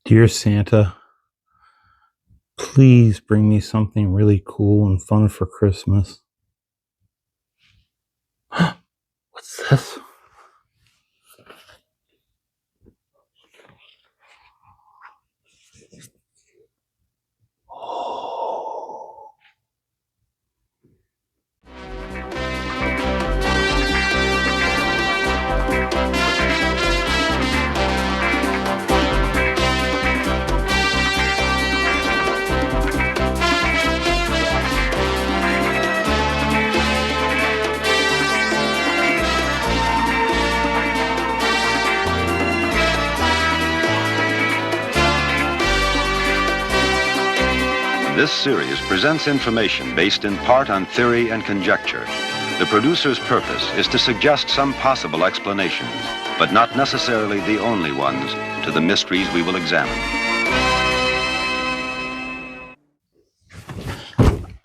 Dear Santa, please bring me something really cool and fun for Christmas. What's this? Oh. This series presents information based in part on theory and conjecture. The producer's purpose is to suggest some possible explanations, but not necessarily the only ones, to the mysteries we will examine.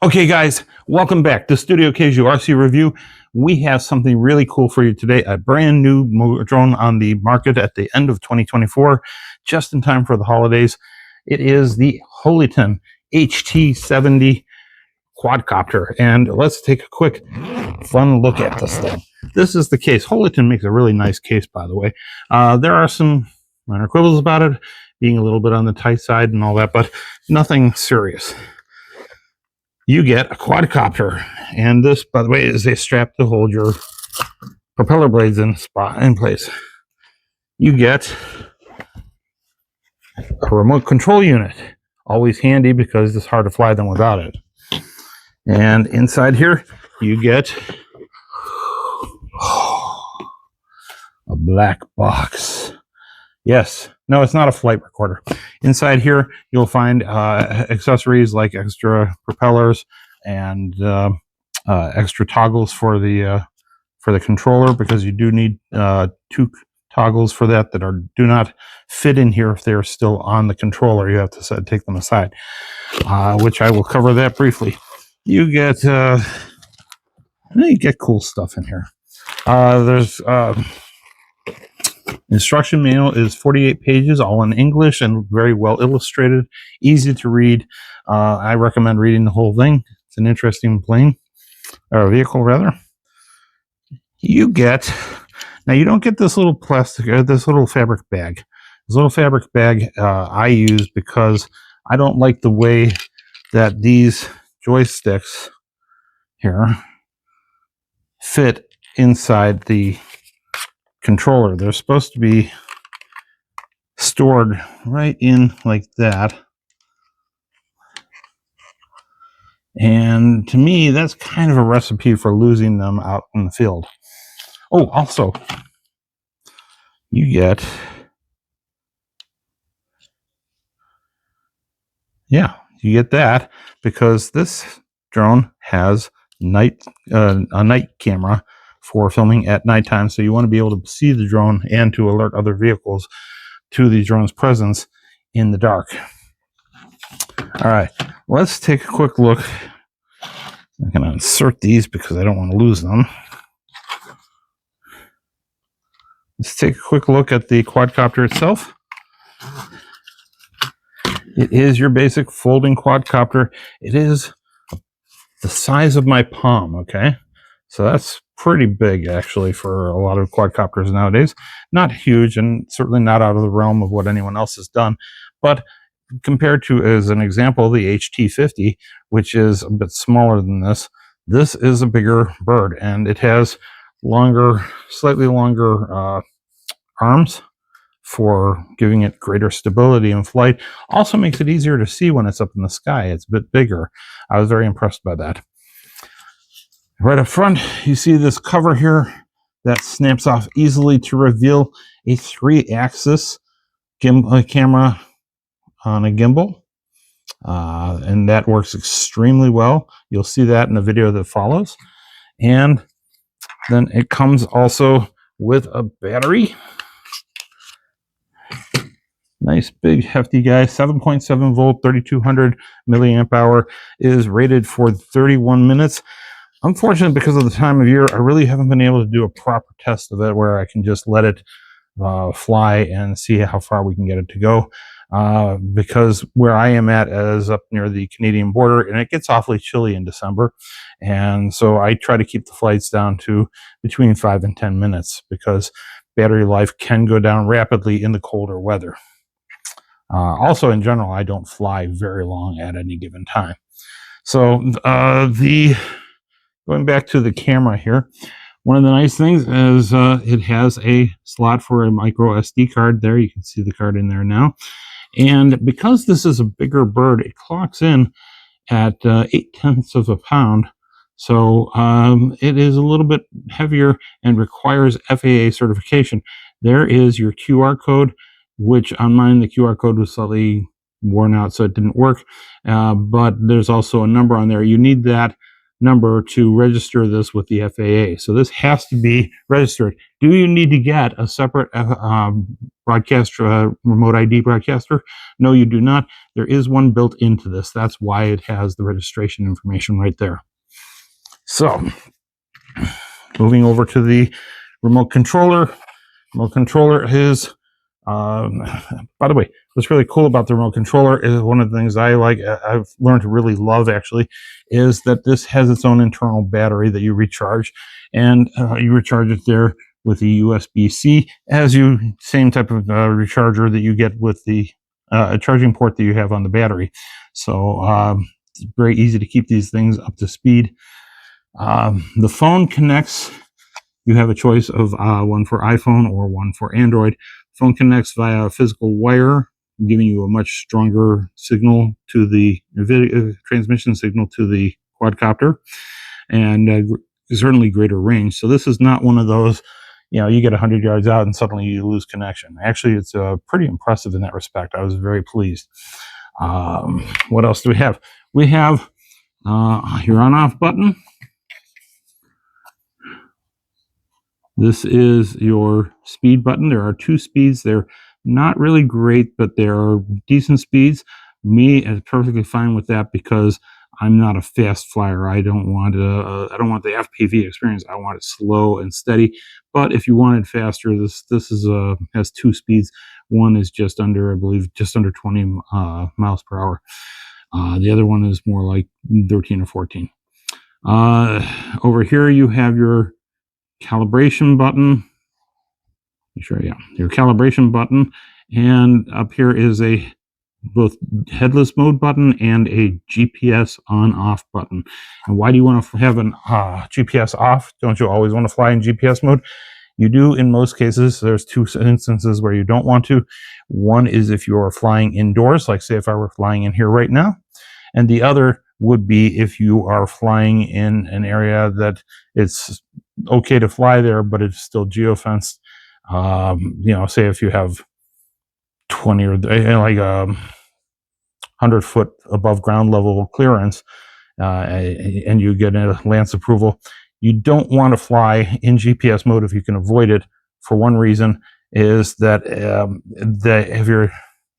Okay, guys, welcome back to Studio Kaiju RC Review. We have something really cool for you today, a brand new drone on the market at the end of 2024, just in time for the holidays. It is the Holyton HT70 Quadcopter, and let's take a quick fun look at this thing. This is the case. Holyton makes a really nice case, by the way. There are some minor quibbles about it, being a little bit on the tight side and all that, but nothing serious. You get a quadcopter, and this, by the way, is a strap to hold your propeller blades in place. You get a remote control unit, always handy because it's hard to fly them without it. And inside here, you get a black box. Yes, no, it's not a flight recorder. Inside here, you'll find accessories like extra propellers and extra toggles for the controller, because you do need two toggles for that do not fit in here if they're still on the controller. You have to take them aside, which I will cover that briefly. You get cool stuff in here. There's instruction manual is 48 pages, all in English and very well illustrated, easy to read. I recommend reading the whole thing. It's an interesting plane, or vehicle rather. You get, now you don't get this little plastic, this little fabric bag. This little fabric bag I use because I don't like the way that these joysticks here fit inside the controller. They're supposed to be stored right in like that. And to me, that's kind of a recipe for losing them out in the field. Oh, also, you get, you get that because this drone has a night camera for filming at nighttime, so you want to be able to see the drone and to alert other vehicles to the drone's presence in the dark. All right, let's take a quick look. I'm going to insert these because I don't want to lose them. Let's take a quick look at the quadcopter itself. It is your basic folding quadcopter. It is the size of my palm, okay? So that's pretty big, actually, for a lot of quadcopters nowadays. Not huge, and certainly not out of the realm of what anyone else has done. But compared to, as an example, the HT50, which is a bit smaller than this, this is a bigger bird, and it has slightly longer arms for giving it greater stability in flight. Also makes it easier to see when it's up in the sky. It's a bit bigger. I was very impressed by that. Right up front, you see this cover here that snaps off easily to reveal a 3-axis camera on a gimbal. And that works extremely well. You'll see that in the video that follows. And then it comes also with a battery. Nice big hefty guy, 7.7 volt, 3200 milliamp hour, is rated for 31 minutes. Unfortunately, because of the time of year, I really haven't been able to do a proper test of it where I can just let it fly and see how far we can get it to go. because where I am at is up near the Canadian border, and it gets awfully chilly in December. And so I try to keep the flights down to between 5 and 10 minutes because battery life can go down rapidly in the colder weather. Also, in general, I don't fly very long at any given time. So going back to the camera here, one of the nice things is it has a slot for a micro SD card there. You can see the card in there now. And because this is a bigger bird, it clocks in at 0.8 of a pound. So it is a little bit heavier and requires FAA certification. There is your QR code, which on mine, the QR code was slightly worn out, so it didn't work. But there's also a number on there. You need that number to register this with the FAA. So this has to be registered. Do you need to get a separate broadcaster, remote ID broadcaster? No, you do not. There is one built into this. That's why it has the registration information right there. So, moving over to the remote controller. Remote controller is, by the way, what's really cool about the remote controller is one of the things I like, I've learned to really love actually, is that this has its own internal battery that you recharge, and you recharge it there with the USB-C, same type of recharger that you get with the charging port that you have on the battery. So it's very easy to keep these things up to speed. The phone connects. You have a choice of one for iPhone or one for Android. Phone connects via a physical wire, giving you a much stronger signal to the transmission signal to the quadcopter, and certainly greater range. So this is not one of those, you get 100 yards out and suddenly you lose connection. Actually, it's pretty impressive in that respect. I was very pleased. What else do we have? We have your on-off button. This is your speed button. There are 2 speeds. They're not really great, but they are decent speeds. Me is perfectly fine with that because I'm not a fast flyer. I don't want the FPV experience. I want it slow and steady. But if you want it faster, this has 2 speeds. One is just under 20 miles per hour. The other one is more like 13 or 14. Over here you have your calibration button. Your calibration button, and up here is a both headless mode button and a GPS on-off button. And why do you want to have an GPS off? Don't you always want to fly in GPS mode? You do in most cases. There's 2 instances where you don't want to. One is if you're flying indoors, like say if I were flying in here right now, and the other would be if you are flying in an area that it's okay to fly there, but it's still geofenced. Say if you have 20 or like 100 foot above ground level clearance, and you get a Lance approval, you don't want to fly in GPS mode if you can avoid it. For one reason is that if you're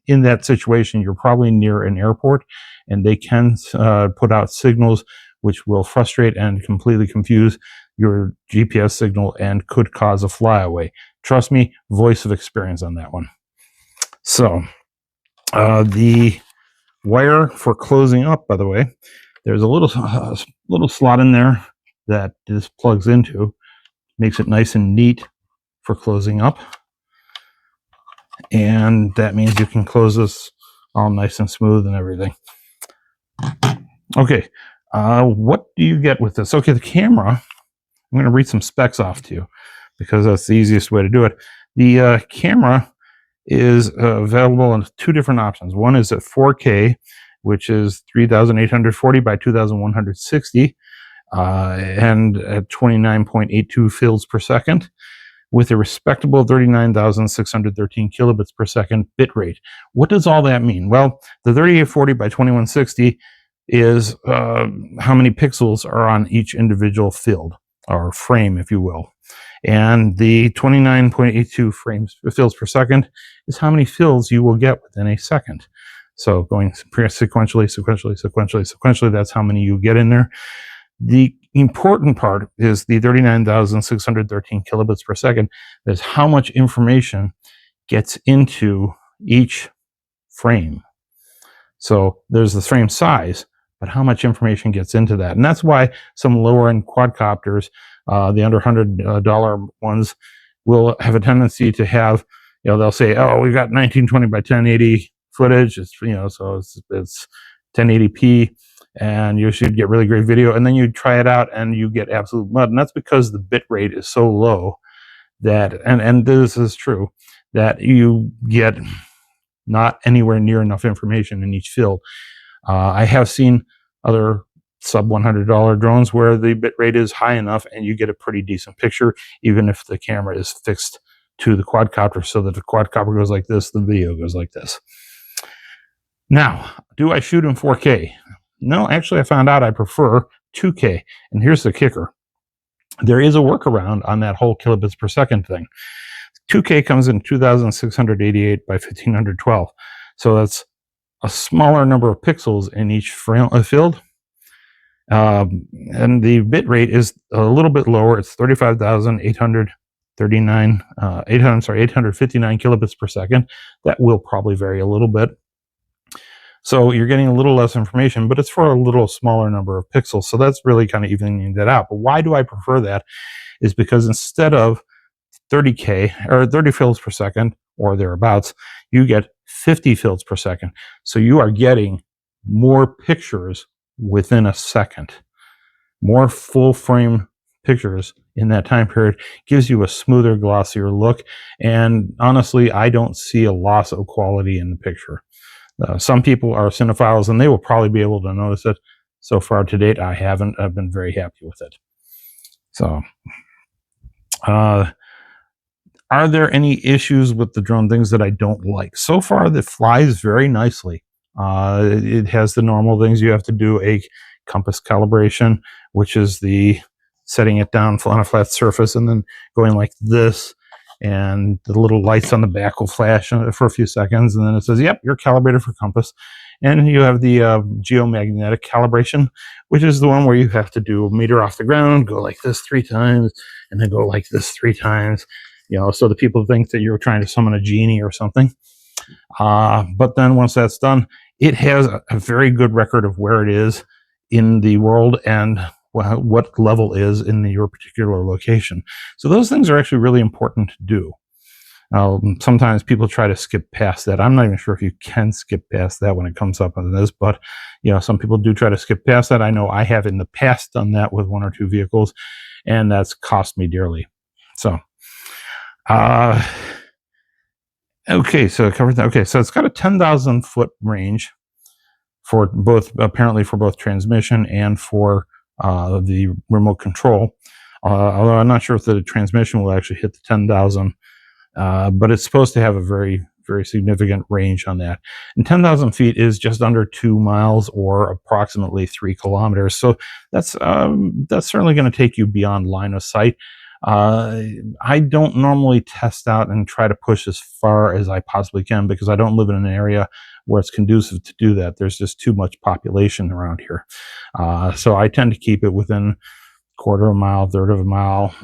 in that situation, you're probably near an airport, and they can put out signals which will frustrate and completely confuse your GPS signal and could cause a flyaway. Trust me, voice of experience on that one. So the wire for closing up, by the way, there's a little slot in there that this plugs into, makes it nice and neat for closing up, and that means you can close this all nice and smooth and everything. Okay, what do you get with this? Okay, the camera, I'm going to read some specs off to you because that's the easiest way to do it. The camera is available in 2 different options. One is at 4K, which is 3,840 by 2,160, and at 29.82 fields per second, with a respectable 39,613 kilobits per second bit rate. What does all that mean? Well, the 3840 by 2160 is how many pixels are on each individual field, or frame, if you will. And the 29.82 fields per second is how many fills you will get within a second. So going sequentially, that's how many you get in there. The important part is the 39,613 kilobits per second. That's how much information gets into each frame. So there's the frame size, but how much information gets into that? And that's why some lower-end quadcopters, the under $100 ones, will have a tendency to have, they'll say, oh, we've got 1920 by 1080 footage. It's, so it's 1080p, and you should get really great video. And then you try it out and you get absolute mud. And that's because the bit rate is so low that, and this is true, that you get not anywhere near enough information in each field. I have seen other sub $100 drones where the bit rate is high enough and you get a pretty decent picture, even if the camera is fixed to the quadcopter, so that the quadcopter goes like this, the video goes like this. Now, do I shoot in 4K? No, actually, I found out I prefer 2K. And here's the kicker. There is a workaround on that whole kilobits per second thing. 2K comes in 2688 by 1512. So that's a smaller number of pixels in each field. And the bit rate is a little bit lower. It's 859 kilobits per second. That will probably vary a little bit. So you're getting a little less information, but it's for a little smaller number of pixels. So that's really kind of evening that out. But why do I prefer that? Is because instead of 30K or 30 fields per second or thereabouts, you get 50 fields per second. So you are getting more pictures within a second. More full frame pictures in that time period gives you a smoother, glossier look. And honestly, I don't see a loss of quality in the picture. Some people are cinephiles and they will probably be able to notice it. So far to date, I haven't. I've been very happy with it. So, are there any issues with the drone, things that I don't like? So far, it flies very nicely. It has the normal things. You have to do a compass calibration, which is the setting it down on a flat surface and then going like this. And the little lights on the back will flash for a few seconds. And then it says, yep, you're calibrated for compass. And you have the geomagnetic calibration, which is the one where you have to do a meter off the ground, go like this 3 times, and then go like this 3 times. So the people think that you're trying to summon a genie or something. But then once that's done, it has a very good record of where it is in the world and what level is in your particular location. So those things are actually really important to do. Sometimes people try to skip past that. I'm not even sure if you can skip past that when it comes up on this, but some people do try to skip past that. I know I have in the past done that with 1 or 2 vehicles, and that's cost me dearly. So, okay, so I covered that. Okay, so it's got a 10,000 foot range for both, apparently for both transmission and for the remote control. Although I'm not sure if the transmission will actually hit the 10,000, but it's supposed to have a very, very significant range on that. And 10,000 feet is just under 2 miles or approximately 3 kilometers. So that's certainly going to take you beyond line of sight. I don't normally test out and try to push as far as I possibly can because I don't live in an area where it's conducive to do that. There's just too much population around here. So I tend to keep it within 1/4 of a mile, 1/3 of a mile.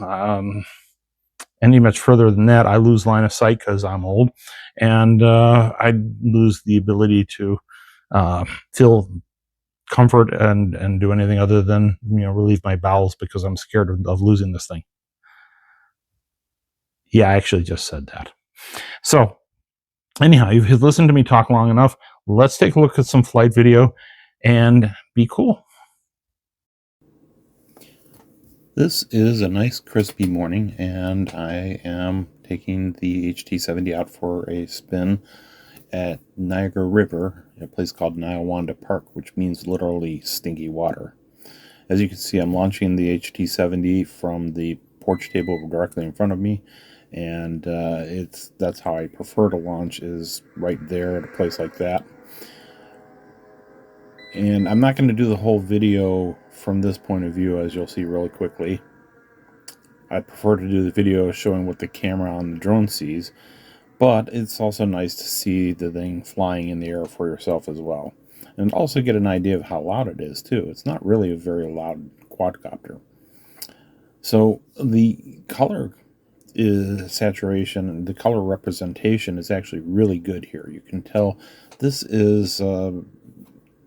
Any much further than that, I lose line of sight because I'm old, and I lose the ability to feel comfort and do anything other than relieve my bowels because I'm scared of losing this thing. Yeah, I actually just said that. So anyhow, you've listened to me talk long enough. Let's take a look at some flight video and be cool. This is a nice crispy morning, and I am taking the HT70 out for a spin at Niagara River, a place called Niawanda Park, which means literally stinky water. As you can see, I'm launching the HT70 from the porch table directly in front of me, and that's how I prefer to launch, is right there at a place like that. And I'm not going to do the whole video from this point of view, as you'll see really quickly. I prefer to do the video showing what the camera on the drone sees, but it's also nice to see the thing flying in the air for yourself as well. And also get an idea of how loud it is too. It's not really a very loud quadcopter. So the color saturation, the color representation is actually really good here. You can tell this is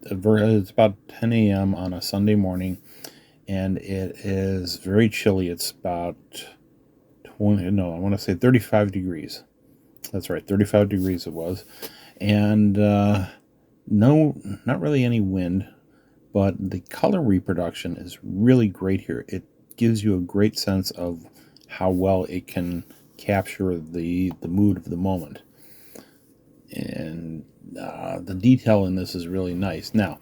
it's about 10 a.m. on a Sunday morning, and it is very chilly. It's about 35 degrees. That's right, 35 degrees it was. And no, not really any wind, but the color reproduction is really great here. It gives you a great sense of how well it can capture the mood of the moment. And the detail in this is really nice. Now,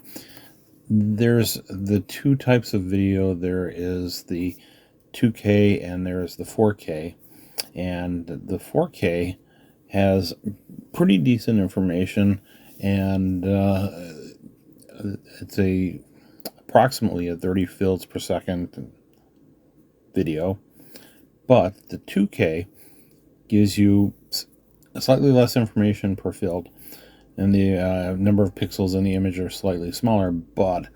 there's the two types of video. There is the 2K and there's the 4K. And the 4K has pretty decent information, and it's approximately a 30 fields per second video. But the 2K gives you slightly less information per field, and the number of pixels in the image are slightly smaller, but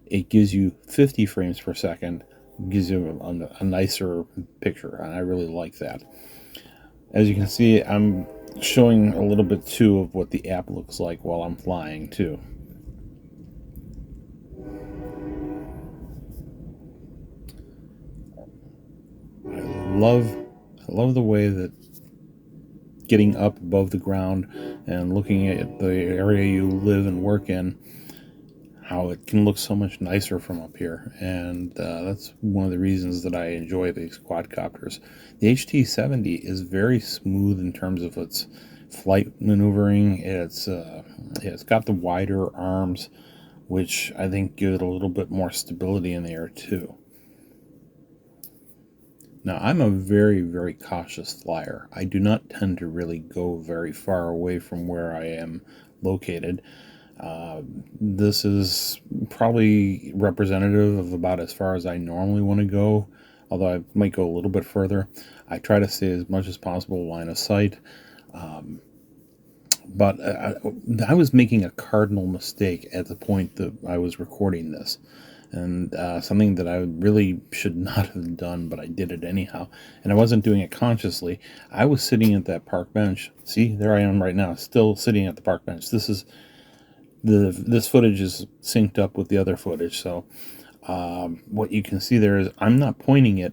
it gives you 50 frames per second, gives you a nicer picture, and I really like that. As you can see, I'm showing a little bit too of what the app looks like while I'm flying too. I love the way that getting up above the ground and looking at the area you live and work in, how it can look so much nicer from up here. And that's one of the reasons that I enjoy these quadcopters. The HT70 is very smooth in terms of its flight maneuvering. It's got the wider arms, which I think give it a little bit more stability in the air too. Now, I'm a very, very cautious flyer. I do not tend to really go very far away from where I am located. This is probably representative of about as far as I normally want to go, although I might go a little bit further. I try to stay as much as possible line of sight. But I was making a cardinal mistake at the point that I was recording this. And something that I really should not have done, but I did it anyhow. And I wasn't doing it consciously. I was sitting at that park bench. See, there I am right now, still sitting at the park bench. This footage is synced up with the other footage. So what you can see there is I'm not pointing it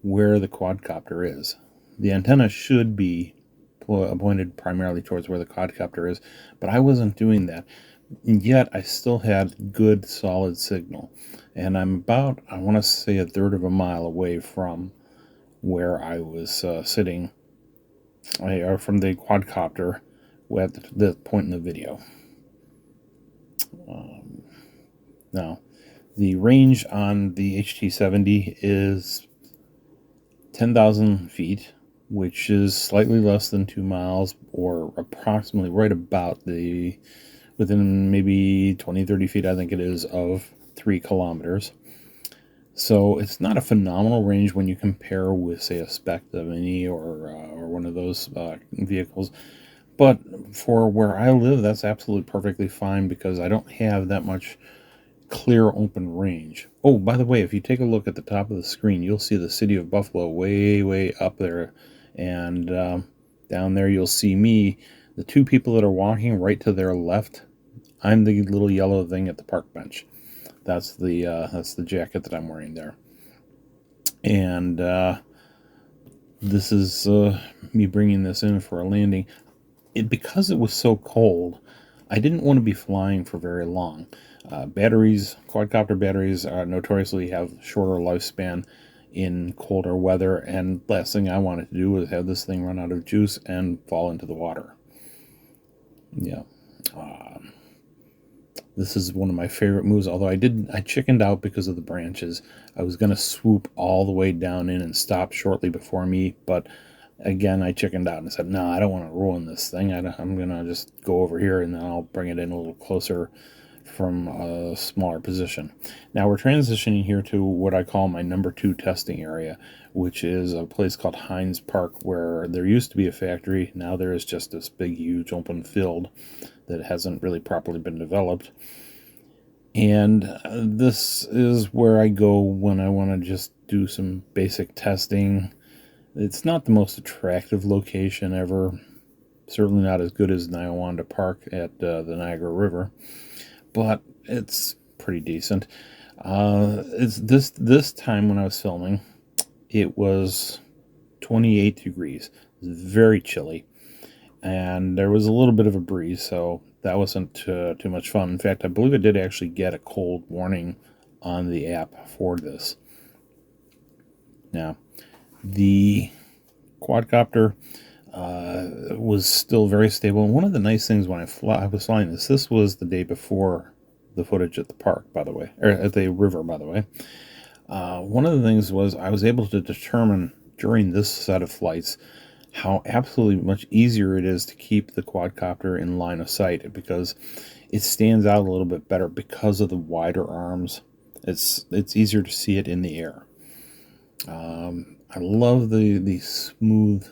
where the quadcopter is. The antenna should be pointed primarily towards where the quadcopter is, but I wasn't doing that. And yet I still had good solid signal, and I'm about, I want to say, a third of a mile away from where I was sitting, or from the quadcopter at the point in the video. Now, the range on the HT70 is 10,000 feet, which is slightly less than 2 miles, or approximately right about within maybe 20-30 feet, I think it is, of 3 kilometers. So it's not a phenomenal range when you compare with, say, a Spectre Mini or one of those vehicles. But for where I live, that's absolutely perfectly fine because I don't have that much clear open range. Oh, by the way, if you take a look at the top of the screen, you'll see the city of Buffalo way, way up there. And down there you'll see me. The two people that are walking right to their left, I'm the little yellow thing at the park bench. That's the jacket that I'm wearing there. And this is me bringing this in for a landing. Because it was so cold, I didn't want to be flying for very long. Quadcopter batteries notoriously have shorter lifespan in colder weather, and last thing I wanted to do was have this thing run out of juice and fall into the water. Yeah. This is one of my favorite moves, although I chickened out because of the branches. I was going to swoop all the way down in and stop shortly before me, but again, I chickened out and said, no, I don't want to ruin this thing. I'm going to just go over here and then I'll bring it in a little closer from a smaller position. Now we're transitioning here to what I call my number 2 testing area, which is a place called Hines Park, where there used to be a factory. Now there is just this big, huge open field that hasn't really properly been developed. And this is where I go when I want to just do some basic testing. It's not the most attractive location ever. Certainly not as good as Niawanda Park at the Niagara River, but it's pretty decent. It's this time when I was filming, it was 28 degrees. It was very chilly, and there was a little bit of a breeze, so that wasn't too much fun. In fact, I believe I did actually get a cold warning on the app for this. Now, the quadcopter was still very stable. And one of the nice things when I was flying this was the day before the footage at the park, by the way, or at the river, by the way. One of the things was I was able to determine during this set of flights how absolutely much easier it is to keep the quadcopter in line of sight, because it stands out a little bit better because of the wider arms. It's easier to see it in the air. I love the smooth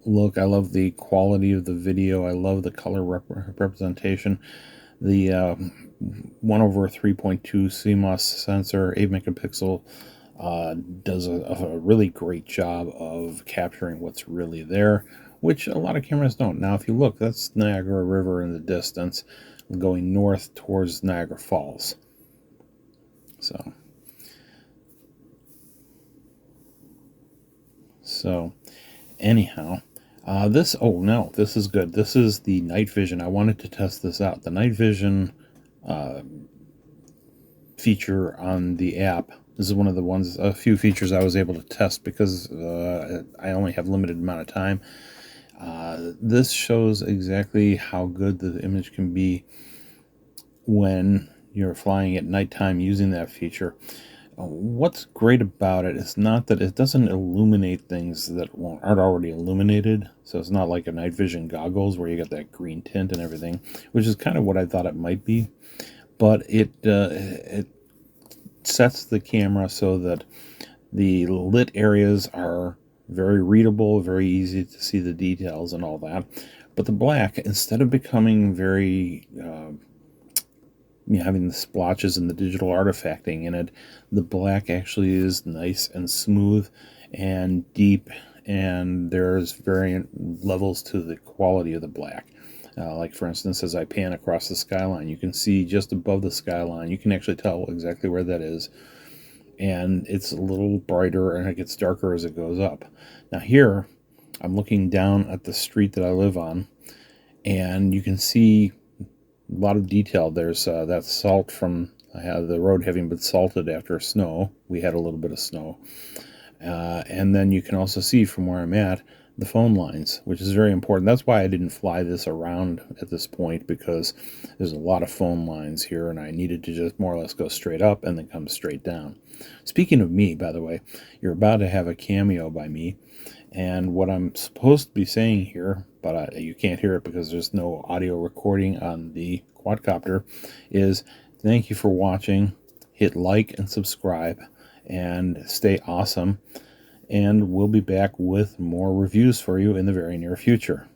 look. I love the quality of the video. I love the color representation. The 1/3.2 CMOS sensor, 8 megapixel, does a really great job of capturing what's really there, which a lot of cameras don't. Now, if you look, that's Niagara River in the distance, going north towards Niagara Falls. So anyhow, this is good. This is the night vision. I wanted to test this out. The night vision feature on the app. This is one of a few features I was able to test because I only have limited amount of time. This shows exactly how good the image can be when you're flying at nighttime using that feature. What's great about it is not that it doesn't illuminate things that aren't already illuminated. So it's not like a night vision goggles where you get that green tint and everything, which is kind of what I thought it might be. But it sets the camera so that the lit areas are very readable, very easy to see the details and all that. But the black, instead of becoming very having the splotches and the digital artifacting in it, the black actually is nice and smooth and deep, and there's variant levels to the quality of the black. Like for instance, as I pan across the skyline, you can see just above the skyline, you can actually tell exactly where that is, and it's a little brighter and it gets darker as it goes up. Now here, I'm looking down at the street that I live on, and you can see a lot of detail. There's that salt from the road having been salted after snow. We had a little bit of snow. And then you can also see from where I'm at the phone lines, which is very important. That's why I didn't fly this around at this point, because there's a lot of phone lines here, and I needed to just more or less go straight up and then come straight down. Speaking of me, by the way, you're about to have a cameo by me. And what I'm supposed to be saying here, but you can't hear it because there's no audio recording on the quadcopter, is thank you for watching. Hit like and subscribe, and stay awesome. And we'll be back with more reviews for you in the very near future.